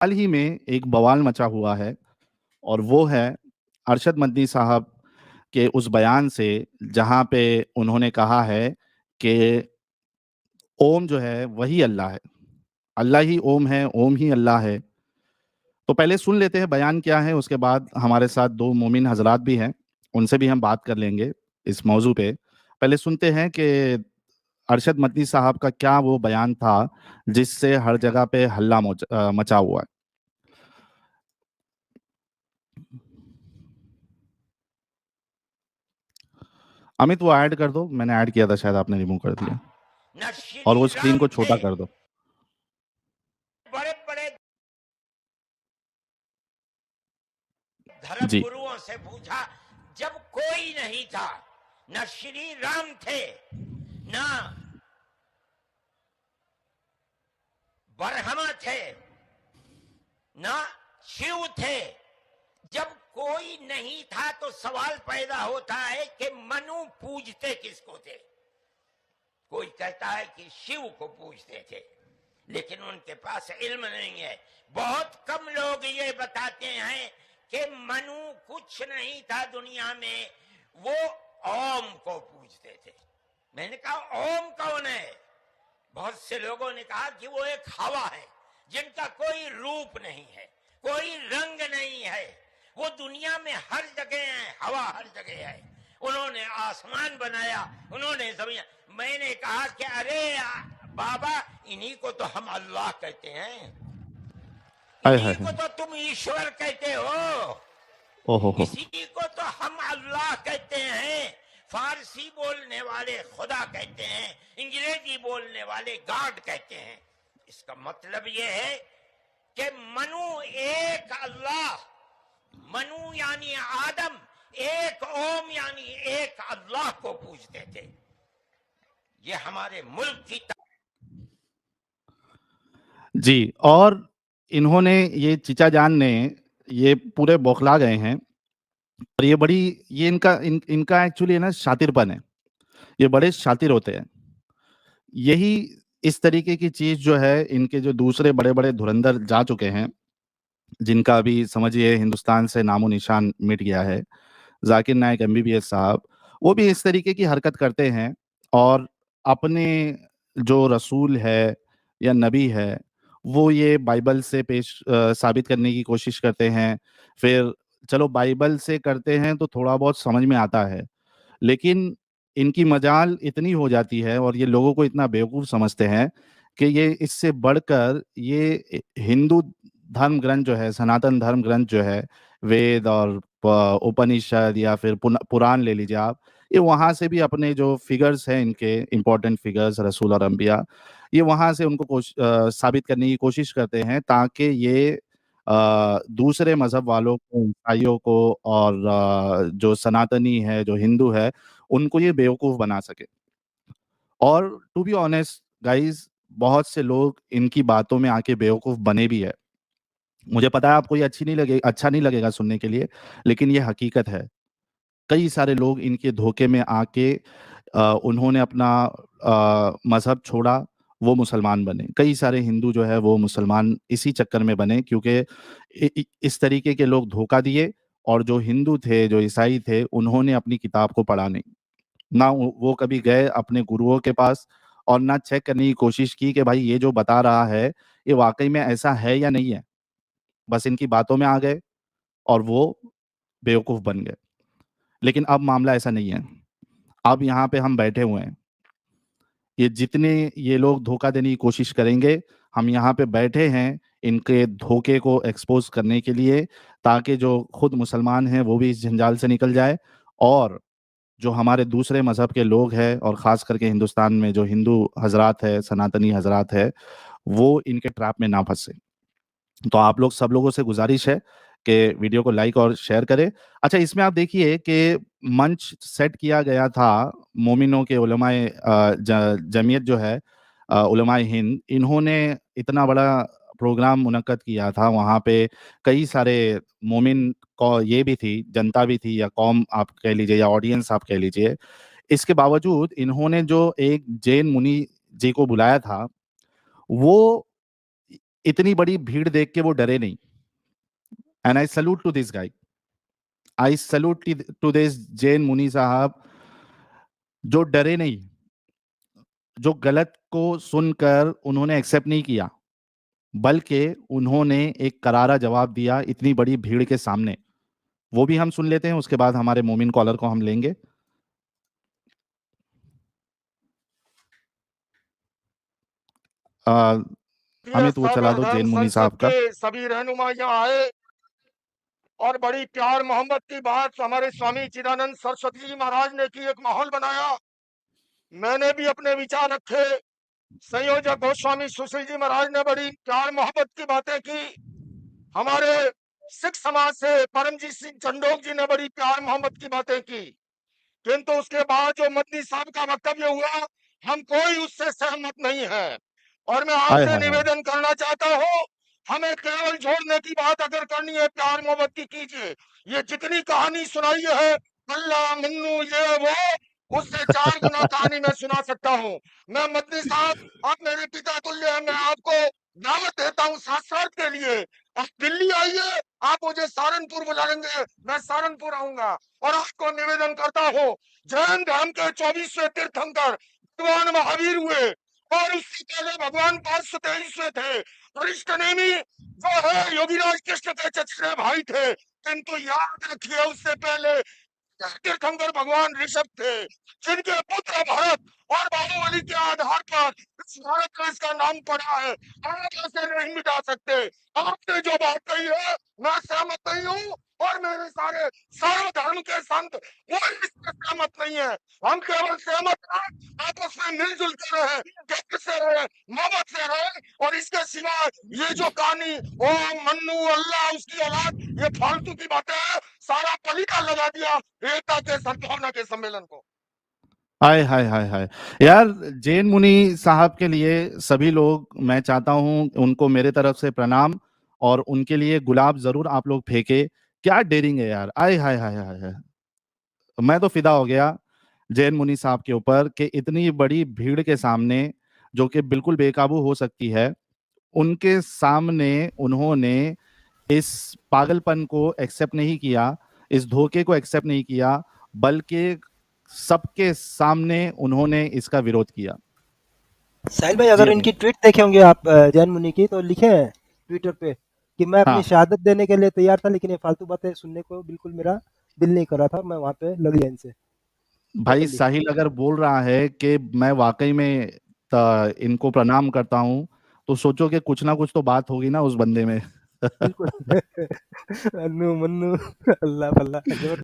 हाल ही में एक बवाल मचा हुआ है और वो है अरशद मदनी साहब के उस बयान से जहाँ पे उन्होंने कहा है कि ओम जो है वही अल्लाह है, अल्लाह ही ओम है, ओम ही अल्लाह है। तो पहले सुन लेते हैं बयान क्या है, उसके बाद हमारे साथ दो मोमिन हजरात भी हैं, उनसे भी हम बात कर लेंगे इस मौजू पे। पहले सुनते हैं कि अरशद मदनी साहब का क्या वो बयान था जिससे हर जगह पे हल्ला मचा हुआ है। अमित वो ऐड कर दो, मैंने ऐड किया था शायद आपने रिमूव कर दिया, न और श्री वो स्क्रीन राम को थे, छोटा कर दो। बड़े बड़े धर्म जी गुरुओं से पूछा, जब कोई नहीं था, न श्री राम थे, न ब्रह्मा थे, न शिव थे। जब कोई नहीं था तो सवाल पैदा होता है कि मनु पूजते किसको थे। कोई कहता है कि शिव को पूजते थे, लेकिन उनके पास इल्म नहीं है। बहुत कम लोग ये बताते हैं कि मनु कुछ नहीं था दुनिया में, वो ओम को पूजते थे। मैंने कहा ओम कौन है? बहुत से लोगों ने कहा कि वो एक हवा है जिनका कोई रूप नहीं है, कोई रंग नहीं है, वो दुनिया में हर जगह है, हवा हर जगह है। उन्होंने आसमान बनाया, उन्होंने जमीन। मैंने कहा कि अरे बाबा, इन्हीं को तो हम अल्लाह कहते हैं, हाय इन्हीं हाय को हाय। तो तुम ईश्वर कहते हो, ओहो हो। इसी को तो हम अल्लाह कहते हैं। फारसी बोलने वाले खुदा कहते हैं, अंग्रेजी बोलने वाले गॉड कहते हैं। इसका मतलब यह है कि मनु एक अल्लाह, मनु यानी आदम, एक ओम यानी एक अल्लाह को पूजते थे। ये हमारे मुल्क की जी, और इन्होंने ये चीचा जान ने ये पूरे बौखला गए हैं, और ये बड़ी ये इनका एक्चुअली है ना शातिरपन है। ये बड़े शातिर होते हैं। यही इस तरीके की चीज़ जो है इनके जो दूसरे बड़े-बड़े धुरंधर जा चुके हैं, जिनका अभी समझिए हिंदुस्तान से नामो-निशान मिट गया है। ज़ाकिर नाइक एमबीबीएस साहब, वो भी इस तरीके की हरकत करते हैं और अपने जो रसूल है या नबी है, वो ये बाइबल से साबित करने की कोशिश करते हैं। फिर चलो बाइबल से करते हैं तो थोड़ा बहुत समझ में आता है, लेकिन इनकी मजाल इतनी हो जाती है और ये लोगों को इतना बेवकूफ़ समझते हैं कि ये इससे बढ़कर ये हिंदू धर्म ग्रंथ जो है, सनातन धर्म ग्रंथ जो है, वेद और उपनिषद या फिर पुराण ले लीजिए आप, ये वहाँ से भी अपने जो फिगर्स हैं इनके इम्पोर्टेंट फिगर्स रसूल और अंबिया, ये वहाँ से उनको साबित करने की कोशिश करते हैं ताकि ये दूसरे मज़हब वालों को, ईसाइयों को और जो सनातनी है, जो हिंदू है, उनको ये बेवकूफ़ बना सके। और टू बी ऑनेस्ट गाइज़, बहुत से लोग इनकी बातों में आके बेवकूफ़ बने भी हैं। मुझे पता है आपको ये अच्छा नहीं लगेगा सुनने के लिए, लेकिन ये हकीकत है। कई सारे लोग इनके धोखे में आके उन्होंने अपना मज़हब छोड़ा, वो मुसलमान बने। कई सारे हिंदू जो है वो मुसलमान इसी चक्कर में बने क्योंकि इस तरीके के लोग धोखा दिए, और जो हिंदू थे, जो ईसाई थे, उन्होंने अपनी किताब को पढ़ा नहीं। ना वो कभी गए अपने गुरुओं के पास और ना चेक करने की कोशिश की कि भाई ये जो बता रहा है, ये वाक़ई में ऐसा है या नहीं है। बस इनकी बातों में आ गए और वो बेवकूफ़ बन गए। लेकिन अब मामला ऐसा नहीं है। अब यहाँ पे हम बैठे हुए हैं। ये जितने ये लोग धोखा देने की कोशिश करेंगे, हम यहाँ पे बैठे हैं इनके धोखे को एक्सपोज़ करने के लिए, ताकि जो खुद मुसलमान हैं वो भी इस जंजाल से निकल जाए, और जो हमारे दूसरे मज़हब के लोग हैं और ख़ास करके हिंदुस्तान में जो हिंदू हज़रात है, सनातनी हज़रात है, वो इनके ट्रैप में ना फँसे। तो आप लोग सब लोगों से गुज़ारिश है कि वीडियो को लाइक और शेयर करें। अच्छा, इसमें आप देखिए कि मंच सेट किया गया था मोमिनों के उलमाए जमीयत जो है, उलमाए हिंद, इन्होंने इतना बड़ा प्रोग्राम मुनक्कद किया था। वहाँ पे कई सारे मोमिन को ये भी थी, जनता भी थी, या कौम आप कह लीजिए या ऑडियंस आप कह लीजिए। इसके बावजूद इन्होंने जो एक जैन मुनि जी को बुलाया था, वो इतनी बड़ी भीड़ देख के वो डरे नहीं। And I salute to this guy, I salute to this Jain मुनि साहब, जो डरे नहीं, जो गलत को सुनकर उन्होंने एक्सेप्ट नहीं किया, बल्कि उन्होंने एक करारा जवाब दिया इतनी बड़ी भीड़ के सामने। वो भी हम सुन लेते हैं, उसके बाद हमारे मोमिन कॉलर को हम लेंगे। अमित वो चला दो जैन मुनि संसद साहब का। के सभी रहनुमा यहाँ आए और बड़ी प्यार मोहब्बत की बात हमारे स्वामी चिदानंद सरस्वती जी महाराज ने की, एक माहौल बनाया। मैंने भी अपने विचार रखे, संयोजक गोस्वामी सुशील जी महाराज ने बड़ी प्यार मोहब्बत की बातें की, हमारे सिख समाज से परमजीत सिंह चंडोक जी ने बड़ी प्यार मोहब्बत की बातें की। किंतु उसके बाद जो मदनी साहब का वक्तव्य हुआ, हम कोई उससे सहमत नहीं है। और मैं हाय आपसे हाय हाय। निवेदन करना चाहता हूँ, हमें केवल जोड़ने की बात अगर करनी है, प्यार मोहब्बत की कीजिए। ये जितनी कहानी सुनाई है, अल्लाह मन्नू ये वो, उससे 4 गुना कहानी मैं सुना सकता हूँ। मैं मदनी साहब, आप मेरे पिता तुल्य हैं, मैं आपको दावत देता हूँ साक्षात के लिए। आप दिल्ली आइए, आप मुझे सहारनपुर बुलाएंगे, मैं सहारनपुर आऊंगा। और आपको निवेदन करता हूँ, जैन धर्म के 24वें तीर्थंकर भगवान महावीर हुए, और उससे पहले भगवान 523वें थे। वरिष्ठ नेमी जो है योगीराज कृष्ण के चचेरे भाई थे। किंतु याद रखिए, उससे पहले तीर्थंकर भगवान ऋषभ थे, जिनके पुत्र भरत और बाहुबली के आधार पर इस भारत का इसका नाम पड़ा है। आप ऐसे नहीं मिटा सकते। आपने जो बात कही है, मैं सहमत नहीं हूँ, और मेरे सारे सर्वधर्म के संत वो इससे सहमत नहीं है। हम केवल सहमत हैं, आपस में मिलजुल कर रहे, प्यार से रहे, मोहब्बत से रहे। और इसके सिवा ये जो कहानी ओम मन्नू अल्लाह उसकी औलाद, ये फालतू की बातें हैं। सारा पलीटा लगा दिया एकता के सद्भावना के सम्मेलन को। हाय हाय हाय हाय। यार जैन मुनि साहब के लिए सभी लोग, मैं चाहता हूं उनको मेरे तरफ से प्रणाम, और उनके लिए गुलाब जरूर आप लोग फेंके। क्या डेयरिंग है यार, आय हाय हाय हाय हाय। मैं तो फिदा हो गया जैन मुनि साहब के ऊपर कि इतनी बड़ी भीड़ के सामने, जो कि बिल्कुल बेकाबू हो सकती है, उनके सामने उन्होंने इस पागलपन को एक्सेप्ट नहीं किया, इस धोखे को एक्सेप्ट नहीं किया, बल्कि सबके सामने उन्होंने इसका विरोध किया। साहिल भाई, जी अगर अमित। इनकी ट्वीट देखे होंगे आप जैन मुनि की, तो लिखे हैं ट्विटर पे कि मैं अपनी हाँ शहादत देने के लिए तैयार था, लेकिन ये फालतू बातें सुनने को बिल्कुल मेरा दिल नहीं कर रहा था, मैं वहां पे लग गया इनसे भाई, टोटली। साहिल अगर बोल रहा है कि मैं वाकई में इनको प्रणाम करता हूं, तो सोचो कि कुछ ना कुछ तो बात होगी ना उस बंदे में। बिल्कुल। अन्नू मन्नू अल्लाह पल्ला जबरदस्त।